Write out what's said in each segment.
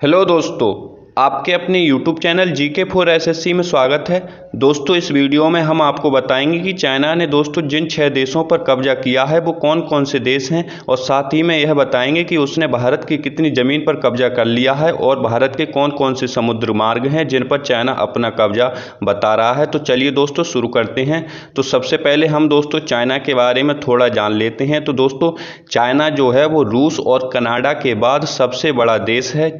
Hello दोस्तों, आपके अपने YouTube channel GK for SSC में स्वागत है। दोस्तों, इस वीडियो में हम आपको बताएंगे कि चाइना ने दोस्तों जिन 6 देशों पर कब्जा किया है वो कौन कौन से देश हैं, और साथ ही में यह बताएंगे कि उसने भारत की कितनी ज़मीन पर कब्जा कर लिया है और भारत के कौन कौन से समुद्र मार्ग हैं जिन पर चाइना अपना कब्जा बता रहा है। तो चलिए दोस्तों शुरू करते हैं। तो सबसे पहले हम दोस्तों चाइना के बारे में थोड़ा जान लेते हैं। तो दोस्तों चाइना जो है वो रूस और कनाडा के बाद सबसे बड़ा देश है।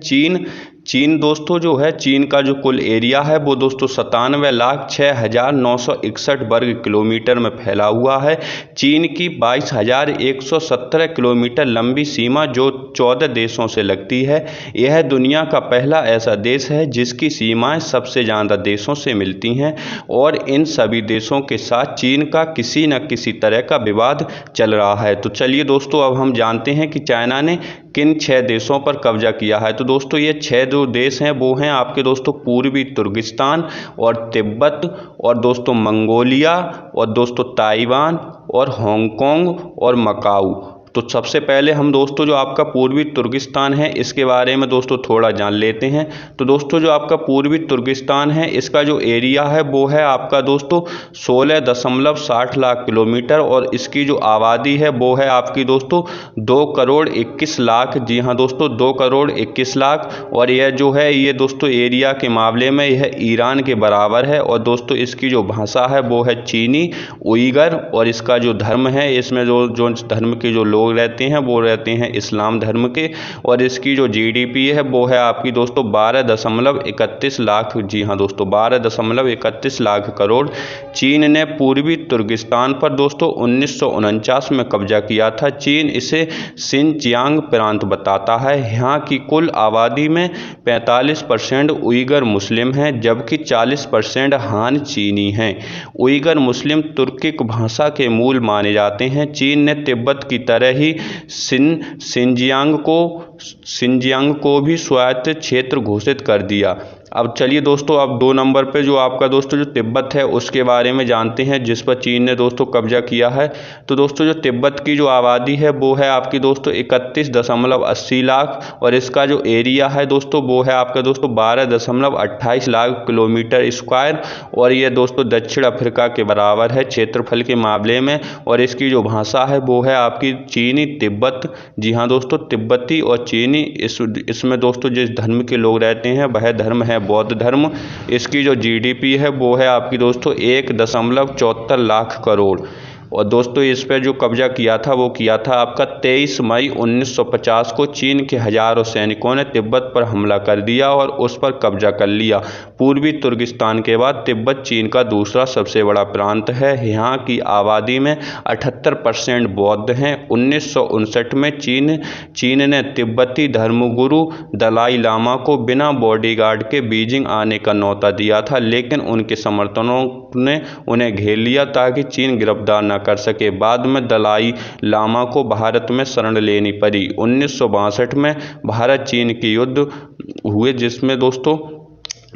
चीन दोस्तों जो है, चीन का जो कुल एरिया है वो दोस्तों 97,06,961 वर्ग किलोमीटर में फैला हुआ है। चीन की 22,117 किलोमीटर लंबी सीमा जो 14 देशों से लगती है। यह दुनिया का पहला ऐसा देश है जिसकी सीमाएं सबसे ज़्यादा देशों से मिलती हैं, और इन सभी देशों के साथ चीन का किसी न किसी तरह का विवाद चल रहा है। तो चलिए दोस्तों अब हम जानते हैं कि चाइना ने किन 6 देशों पर कब्जा किया है। तो दोस्तों ये 6 जो देश हैं वो हैं आपके दोस्तों पूर्वी तुर्गिस्तान और तिब्बत, और दोस्तों मंगोलिया, और दोस्तों ताइवान, और हांगकांग और मकाऊ। तो सबसे पहले हम दोस्तों जो आपका पूर्वी तुर्गिस्तान है इसके बारे में दोस्तों थोड़ा जान लेते हैं। तो दोस्तों जो आपका पूर्वी तुर्गिस्तान है इसका जो एरिया है वो है आपका दोस्तों 16.60 लाख किलोमीटर, और इसकी जो आबादी है वो है आपकी दोस्तों 2,21,00,000। जी हाँ दोस्तों, 2,21,00,000। और यह जो है ये दोस्तों एरिया के मामले में यह ईरान के बराबर है। और दोस्तों इसकी जो भाषा है वो है चीनी उइगर, और इसका जो धर्म है इसमें जो धर्म के जो लोग रहते हैं वो रहते हैं इस्लाम धर्म के। और इसकी जो जीडीपी है वो है आपकी दोस्तों 12.31 लाख। जी हाँ दोस्तों, 12.31 लाख करोड़। चीन ने पूर्वी तुर्गिस्तान पर दोस्तों 1949 में कब्जा किया था। चीन इसे सिनजियांग प्रांत बताता है। यहाँ की कुल आबादी में 45% उइगर मुस्लिम हैं, जबकि 40% हान चीनी हैं। उइगर मुस्लिम तुर्किक भाषा के मूल माने जाते हैं। चीन ने तिब्बत की तरह ही सिनजियांग को भी स्वायत्त क्षेत्र घोषित कर दिया। अब चलिए दोस्तों अब 2 नंबर पे जो आपका दोस्तों जो तिब्बत है उसके बारे में जानते हैं, जिस पर चीन ने दोस्तों कब्जा किया है। तो दोस्तों जो तिब्बत की जो आबादी है वो है आपकी दोस्तों 31.80 लाख, और इसका जो एरिया है दोस्तों वो है आपका दोस्तों 12.28 लाख किलोमीटर स्क्वायर, और यह दोस्तों दक्षिण अफ्रीका के बराबर है क्षेत्रफल के मामले में। और इसकी जो भाषा है वो है आपकी चीनी तिब्बत। जी हाँ दोस्तों, तिब्बती और चीनी। इसमें दोस्तों जिस धर्म के लोग रहते हैं वह धर्म है बौद्ध धर्म। इसकी जो जीडीपी है वो है आपकी दोस्तों 1.74 लाख करोड़। और दोस्तों इस पर जो कब्जा किया था वो किया था आपका 23 मई 1950 को। चीन के हजारों सैनिकों ने तिब्बत पर हमला कर दिया और उस पर कब्जा कर लिया। पूर्वी तुर्गिस्तान के बाद तिब्बत चीन का दूसरा सबसे बड़ा प्रांत है। यहाँ की आबादी में 78% बौद्ध हैं। 1959 में चीन ने तिब्बती धर्मगुरु दलाई लामा को बिना बॉडीगार्ड के बीजिंग आने का न्योता दिया था, लेकिन उनके समर्थकों ने उन्हें घेर लिया ताकि चीन गिरफ्तार न कर सके। बाद में दलाई लामा को भारत में शरण लेनी पड़ी। 1962 में भारत चीन के युद्ध हुए, जिसमें दोस्तों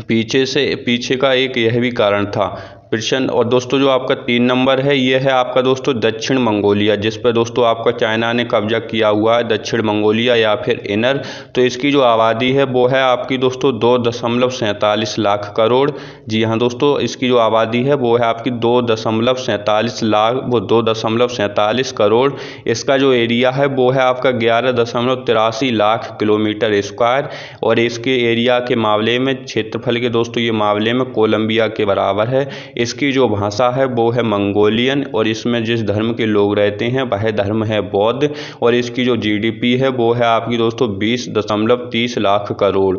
पीछे का एक यह भी कारण था प्रश्न। और दोस्तों जो आपका 3 नंबर है ये है आपका दोस्तों दक्षिण मंगोलिया, जिस पर दोस्तों आपका चाइना ने कब्जा किया हुआ है, दक्षिण मंगोलिया या फिर इनर। तो इसकी जो आबादी है वो है आपकी दोस्तों 2.47 लाख करोड़। जी हाँ दोस्तों, इसकी जो आबादी है वो है आपकी 2.47 करोड़। इसका जो एरिया है वो है आपका 11.83 लाख किलोमीटर स्क्वायर, और इसके एरिया के मामले में क्षेत्रफल के दोस्तों ये मामले में कोलंबिया के बराबर है। इसकी जो भाषा है वो है मंगोलियन, और इसमें जिस धर्म के लोग रहते हैं वह धर्म है बौद्ध। और इसकी जो जीडीपी है वो है आपकी दोस्तों 20.30 लाख करोड़।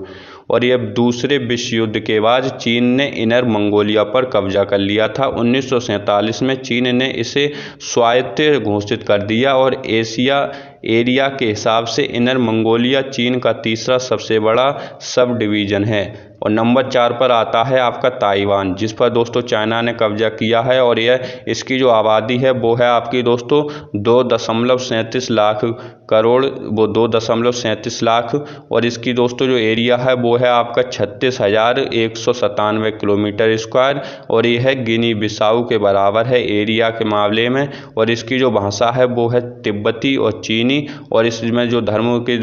और यह दूसरे विश्व युद्ध के बाद चीन ने इनर मंगोलिया पर कब्जा कर लिया था। 1947 में चीन ने इसे स्वायत्त घोषित कर दिया, और एरिया के हिसाब से इनर मंगोलिया चीन का तीसरा सबसे बड़ा सब डिवीज़न है। और नंबर 4 पर आता है आपका ताइवान, जिस पर दोस्तों चाइना ने कब्जा किया है, और इसकी जो आबादी है वो है आपकी दोस्तों 2.37 लाख करोड़, वो 2.37 लाख। और इसकी दोस्तों जो एरिया है वो है आपका 36,197 किलोमीटर स्क्वायर, और यह है गिनी बिसाऊ के बराबर है एरिया के मामले में। और इसकी जो भाषा है वो है तिब्बती और चीनी। चीनी, और इसमें जो धर्म के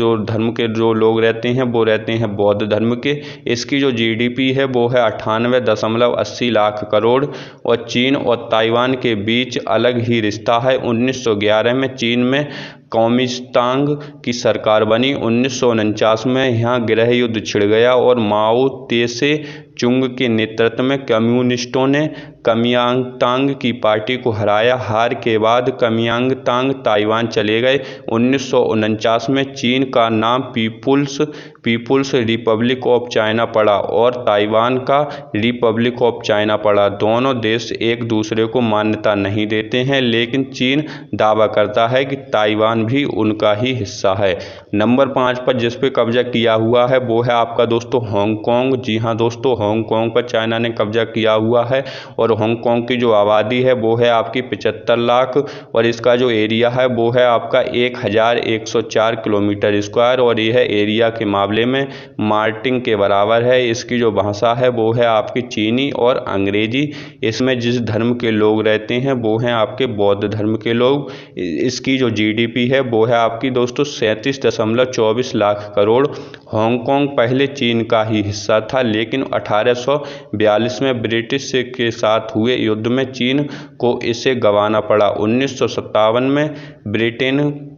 जो लोग रहते हैं वो रहते हैं बौद्ध धर्म के। इसकी जो जीडीपी है वो है 98.80 लाख करोड़। और चीन और ताइवान के बीच अलग ही रिश्ता है। 1911 में चीन में कॉमिस्तांग की सरकार बनी। 1949 में यहाँ गृह युद्ध छिड़ गया और माओ त्से चुंग के नेतृत्व में कम्युनिस्टों ने कमियांगतांग की पार्टी को हराया। हार के बाद कमियांगतांग ताइवान चले गए। 1949 में चीन का नाम पीपुल्स रिपब्लिक ऑफ चाइना पड़ा और ताइवान का रिपब्लिक ऑफ चाइना पड़ा। दोनों देश एक दूसरे को मान्यता नहीं देते हैं, लेकिन चीन दावा करता है कि ताइवान भी उनका ही हिस्सा है। नंबर 5 पर जिस पे कब्जा किया हुआ है वो है आपका दोस्तों हांगकांग। जी हाँ दोस्तों, हांगकांग पर चाइना ने कब्जा किया हुआ है और हांगकांग की जो आबादी है वो है आपकी 75 लाख और इसका जो एरिया है वो है आपका 1104 किलोमीटर स्क्वायर और यह एरिया के मामले में मार्टिन के बराबर है। इसकी जो भाषा है वो है आपकी चीनी और अंग्रेजी। इसमें जिस धर्म के लोग रहते हैं वो हैं आपके बौद्ध धर्म के लोग। इसकी जो जीडीपी है वो है आपकी दोस्तों 37.24 लाख करोड़। हांगकांग पहले चीन का ही हिस्सा था, लेकिन 1842 में ब्रिटिश के साथ हुए युद्ध में चीन को इसे गंवाना पड़ा। 1957 में ब्रिटेन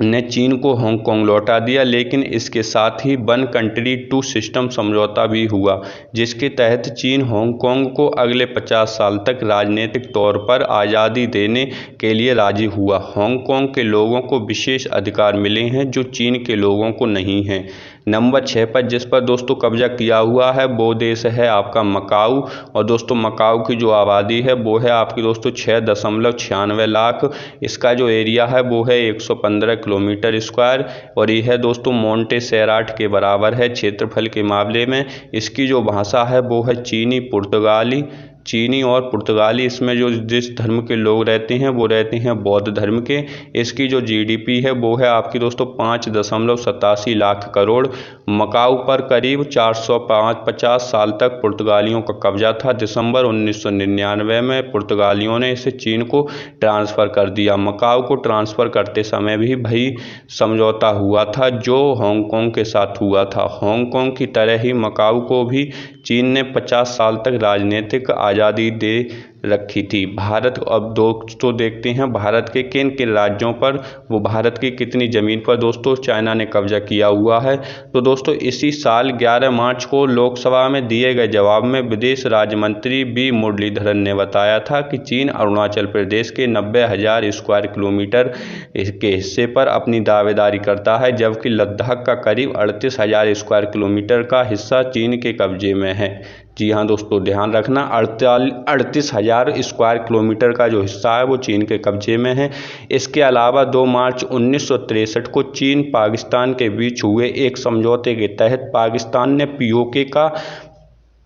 ने चीन को हांगकांग लौटा दिया, लेकिन इसके साथ ही वन कंट्री टू सिस्टम समझौता भी हुआ, जिसके तहत चीन हांगकांग को अगले 50 साल तक राजनीतिक तौर पर आज़ादी देने के लिए राजी हुआ। हांगकांग के लोगों को विशेष अधिकार मिले हैं जो चीन के लोगों को नहीं हैं। नंबर 6 पर जिस पर दोस्तों कब्जा किया हुआ है वो देश है आपका मकाऊ। और दोस्तों मकाऊ की जो आबादी है वो है आपकी दोस्तों 6.96 लाख। इसका जो एरिया है वो है 115 किलोमीटर स्क्वायर और यह है दोस्तों मोंटेसेराट के बराबर है क्षेत्रफल के मामले में। इसकी जो भाषा है वो है चीनी और पुर्तगाली। इसमें जो जिस धर्म के लोग रहते हैं वो रहते हैं बौद्ध धर्म के। इसकी जो जीडीपी है वो है आपकी दोस्तों 5.87 लाख करोड़। मकाऊ पर करीब 450 साल तक पुर्तगालियों का कब्जा था। दिसंबर 1999 में पुर्तगालियों ने इसे चीन को ट्रांसफ़र कर दिया। मकाऊ को ट्रांसफ़र करते समय भी भाई समझौता हुआ था जो हांगकांग के साथ हुआ था। हांगकांग की तरह ही मकाऊ को भी चीन ने 50 साल तक राजनीतिक आज़ादी दे रखी थी। भारत अब दोस्तों देखते हैं भारत के किन किन राज्यों पर वो भारत की कितनी ज़मीन पर दोस्तों चाइना ने कब्जा किया हुआ है। तो दोस्तों इसी साल 11 मार्च को लोकसभा में दिए गए जवाब में विदेश राज्य मंत्री बी मुरलीधरन ने बताया था कि चीन अरुणाचल प्रदेश के 90,000 स्क्वायर किलोमीटर के हिस्से पर अपनी दावेदारी करता है, जबकि लद्दाख का करीब 38,000 स्क्वायर किलोमीटर का हिस्सा चीन के कब्जे में है। जी हाँ दोस्तों, ध्यान रखना 38,000 स्क्वायर किलोमीटर का जो हिस्सा है वो चीन के कब्जे में है। इसके अलावा 2 मार्च 1963 को चीन पाकिस्तान के बीच हुए एक समझौते के तहत पाकिस्तान ने पीओके का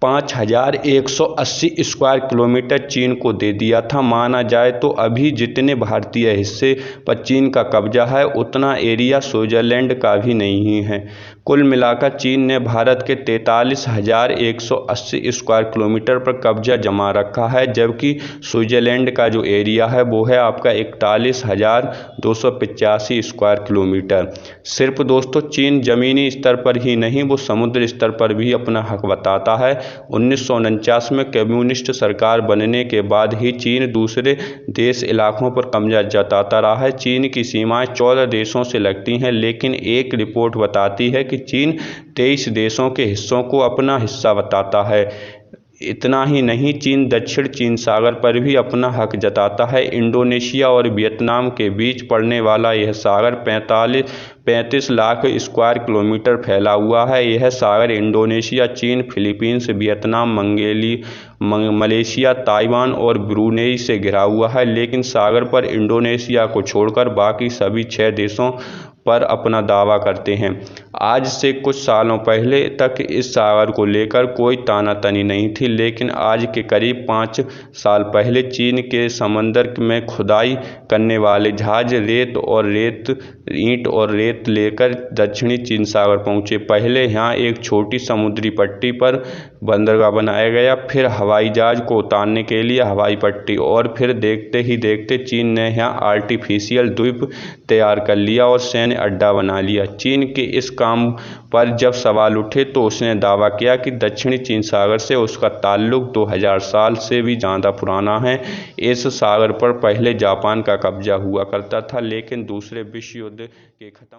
5,180 स्क्वायर किलोमीटर चीन को दे दिया था। माना जाए तो अभी जितने भारतीय हिस्से पर चीन का कब्जा है उतना एरिया स्विट्ज़रलैंड का भी नहीं है। कुल मिलाकर चीन ने भारत के 43,180 स्क्वायर किलोमीटर पर कब्जा जमा रखा है, जबकि स्विट्ज़रलैंड का जो एरिया है वो है आपका 41,285 स्क्वायर किलोमीटर। सिर्फ दोस्तों चीन ज़मीनी स्तर पर ही नहीं वो समुद्र स्तर पर भी अपना हक बताता है। 1949 में कम्युनिस्ट सरकार बनने के बाद ही चीन दूसरे देश इलाकों पर कब्जा जताता रहा है। चीन की सीमाएं 14 देशों से लगती हैं, लेकिन एक रिपोर्ट बताती है कि चीन 23 देशों के हिस्सों को अपना हिस्सा बताता है। इतना ही नहीं, चीन दक्षिण चीन सागर पर भी अपना हक जताता है। इंडोनेशिया और वियतनाम के बीच पड़ने वाला यह सागर 35 लाख स्क्वायर किलोमीटर फैला हुआ है। यह सागर इंडोनेशिया, चीन, फिलीपींस, वियतनाम, मलेशिया, ताइवान और ब्रूनेई से घिरा हुआ है, लेकिन सागर पर इंडोनेशिया को छोड़कर बाकी सभी 6 देशों पर अपना दावा करते हैं। आज से कुछ सालों पहले तक इस सागर को लेकर कोई तानातनी नहीं थी, लेकिन आज के करीब 5 साल पहले चीन के समंदर में खुदाई करने वाले जहाज ईंट और रेत लेकर दक्षिणी चीन सागर पहुंचे। पहले यहाँ एक छोटी समुद्री पट्टी पर बंदरगाह बनाया गया, फिर हवाई जहाज को उतारने के लिए हवाई पट्टी, और फिर देखते ही देखते चीन ने यहाँ आर्टिफिशियल द्वीप तैयार कर लिया और सैन्य अड्डा बना लिया। चीन के इस काम पर जब सवाल उठे तो उसने दावा किया कि दक्षिणी चीन सागर से उसका ताल्लुक 2000 साल से भी ज़्यादा पुराना है। इस सागर पर पहले जापान का कब्जा हुआ करता था, लेकिन दूसरे विश्व युद्ध के खत्म